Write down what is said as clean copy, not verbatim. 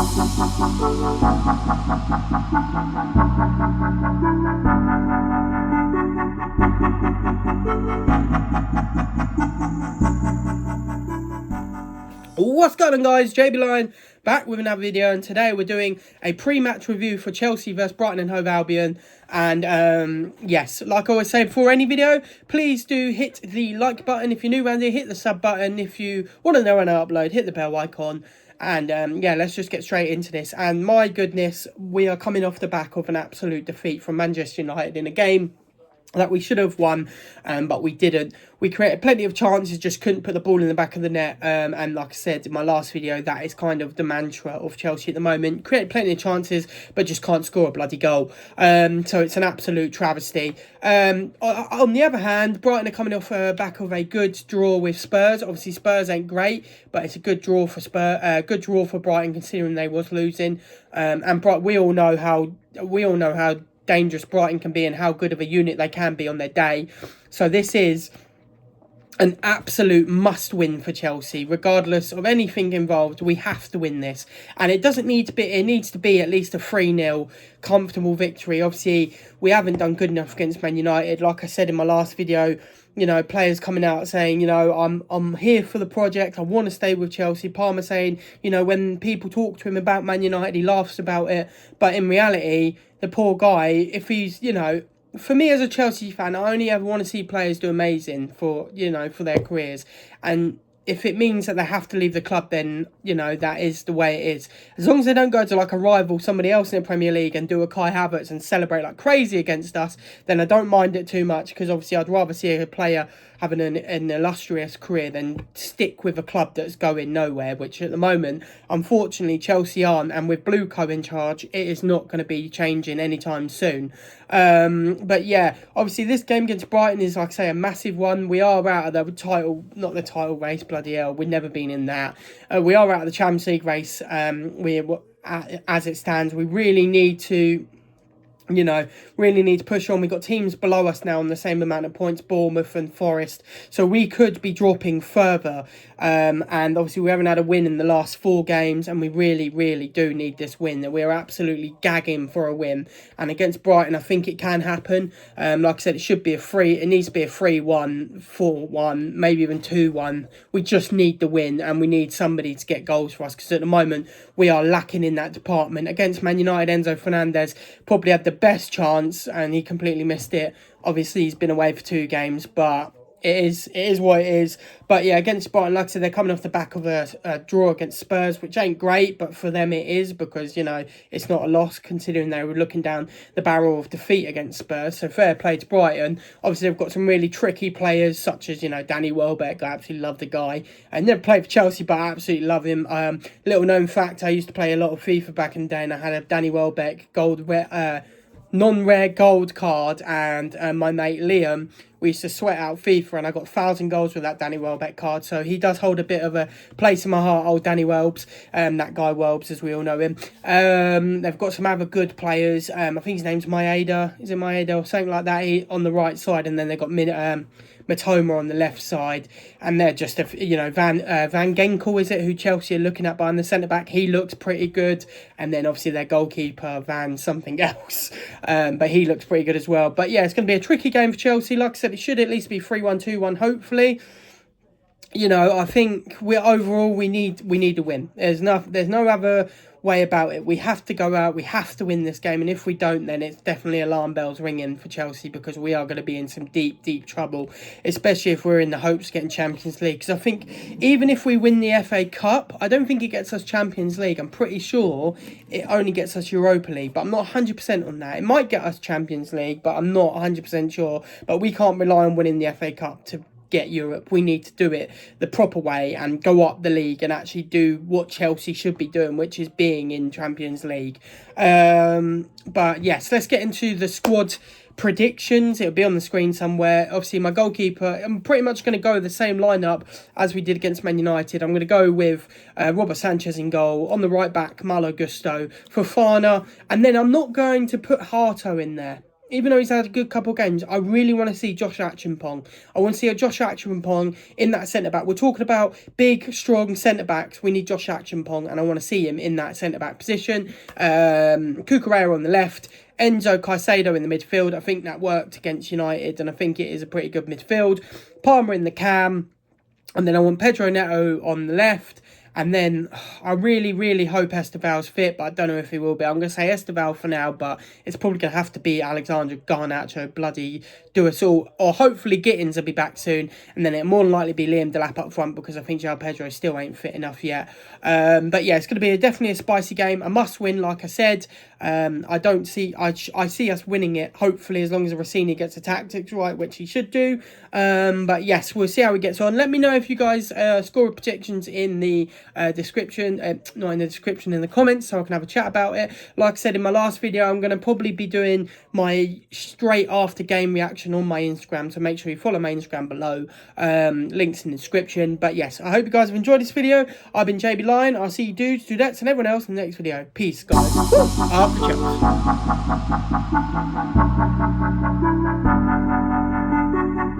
What's going on, guys? JB Line back with another video, and today we're doing a pre-match review for Chelsea versus Brighton Hove Albion. And yes, like I always say before any video, please do hit the like button if you're new around here, hit the sub button if you want to know when I upload, hit the bell icon. And yeah, let's just get straight into this. And my goodness, we are coming off the back of an absolute defeat from Manchester United in a game that we should have won, but we didn't. We created plenty of chances, just couldn't put the ball in the back of the net. And like I said in my last video, that is kind of the mantra of Chelsea at the moment. Created plenty of chances, but just can't score a bloody goal. So it's an absolute travesty. On the other hand, Brighton are coming off back of a good draw with Spurs. Obviously, Spurs ain't great, but it's a good draw for good draw for Brighton, considering they was losing. And we all know how dangerous Brighton can be and how good of a unit they can be on their day. So this is an absolute must-win for Chelsea, regardless of anything involved. We have to win this, and it doesn't need to be. It needs to be at least a 3-0 comfortable victory. Obviously, we haven't done good enough against Man United. Like I said in my last video, you know, players coming out saying, you know, I'm here for the project. I want to stay with Chelsea. Palmer saying, you know, when people talk to him about Man United, he laughs about it. But in reality, the poor guy, if he's, you know, for me as a Chelsea fan, I only ever want to see players do amazing for, you know, for their careers. And if it means that they have to leave the club, then, you know, that is the way it is. As long as they don't go to like a rival, somebody else in the Premier League, and do a Kai Havertz and celebrate like crazy against us, then I don't mind it too much, because obviously I'd rather see a player having an illustrious career than stick with a club that's going nowhere, which at the moment, unfortunately, Chelsea aren't. And with Blueco in charge, it is not going to be changing anytime soon. But yeah, obviously this game against Brighton is, like I say, a massive one. We are out of the title, not the title race, bloody hell, we've never been in that. We are out of the Champions League race. As it stands, we really need to, you know, really need to push on. We've got teams below us now on the same amount of points, Bournemouth and Forest. So we could be dropping further. And obviously we haven't had a win in the last 4 games. And we really, really do need this win. We're absolutely gagging for a win. And against Brighton, I think it can happen. Like I said, it should be it needs to be a 3-1, 4-1, maybe even 2-1. We just need the win. And we need somebody to get goals for us. Because at the moment, we are lacking in that department. Against Man United, Enzo Fernandez probably had the best chance and he completely missed it. Obviously he's been away for 2 games, but it is what it is. But yeah, against Brighton, like I said, they're coming off the back of a draw against Spurs, which ain't great, but for them it is, because, you know, it's not a loss considering they were looking down the barrel of defeat against Spurs. So fair play to Brighton. Obviously they've got some really tricky players, such as, you know, Danny Welbeck. I absolutely love the guy. I never played for Chelsea, but I absolutely love him. Little known fact, I used to play a lot of FIFA back in the day, and I had a Danny Welbeck non-rare gold card, and my mate Liam, we used to sweat out FIFA, and I got 1,000 goals with that Danny Welbeck card. So he does hold a bit of a place in my heart, old Danny Welbs, that guy Welbs, as we all know him. They've got some other good players. I think his name's Maeda. Is it Maeda or something like that? On the right side, and then they've got Matoma on the left side, and they're just you know, Van Ginkel, is it, who Chelsea are looking at behind the centre back? He looks pretty good, and then obviously their goalkeeper Van something else, but he looks pretty good as well. But yeah, it's going to be a tricky game for Chelsea. Like I said, it should at least be 3-1, 2-1, hopefully. You know, I think we need to win. There's no other way about it. We have to go out, we have to win this game, and if we don't, then it's definitely alarm bells ringing for Chelsea, because we are going to be in some deep trouble, especially if we're in the hopes of getting Champions League. Because I think even if we win the FA Cup, I don't think it gets us Champions League. I'm pretty sure it only gets us Europa League, but I'm not 100% on that. It might get us Champions League, but I'm not 100% sure. But we can't rely on winning the FA Cup to get Europe. We need to do it the proper way and go up the league and actually do what Chelsea should be doing, which is being in Champions League. But yes, let's get into the squad predictions. It'll be on the screen somewhere. Obviously, my goalkeeper, I'm pretty much going to go with the same lineup as we did against Man United. I'm going to go with Robert Sanchez in goal. On the right back, Malo Gusto, Fofana, and then I'm not going to put Hato in there. even though he's had a good couple of games, I really want to see Josh Achimpong. I want to see a Josh Achimpong in that centre-back. We're talking about big, strong centre-backs. We need Josh Achimpong, and I want to see him in that centre-back position. Cucurella on the left, Enzo Caicedo in the midfield. I think that worked against United, and I think it is a pretty good midfield. Palmer in the cam, and then I want Pedro Neto on the left. And then I really, really hope Esteval's fit, but I don't know if he will be. I'm going to say Esteval for now, but it's probably going to have to be Alexander Garnacho, bloody do us all. Or hopefully Gittins will be back soon. And then it'll more than likely be Liam Delap up front, because I think João Pedro still ain't fit enough yet. But yeah, it's going to be definitely a spicy game. A must win, like I said. I see us winning it, hopefully, as long as Rossini gets the tactics right, which he should do. But yes, we'll see how he gets on. Let me know if you guys score predictions in the description, not in the description, in the comments, so I can have a chat about it. Like I said in my last video, I'm going to probably be doing my straight after game reaction on my Instagram, so make sure you follow my Instagram below. Links in the description. But yes, I hope you guys have enjoyed this video. I've been JB Lion. I'll see you dudes, dudettes, and everyone else in the next video. Peace, guys. After Chelsea.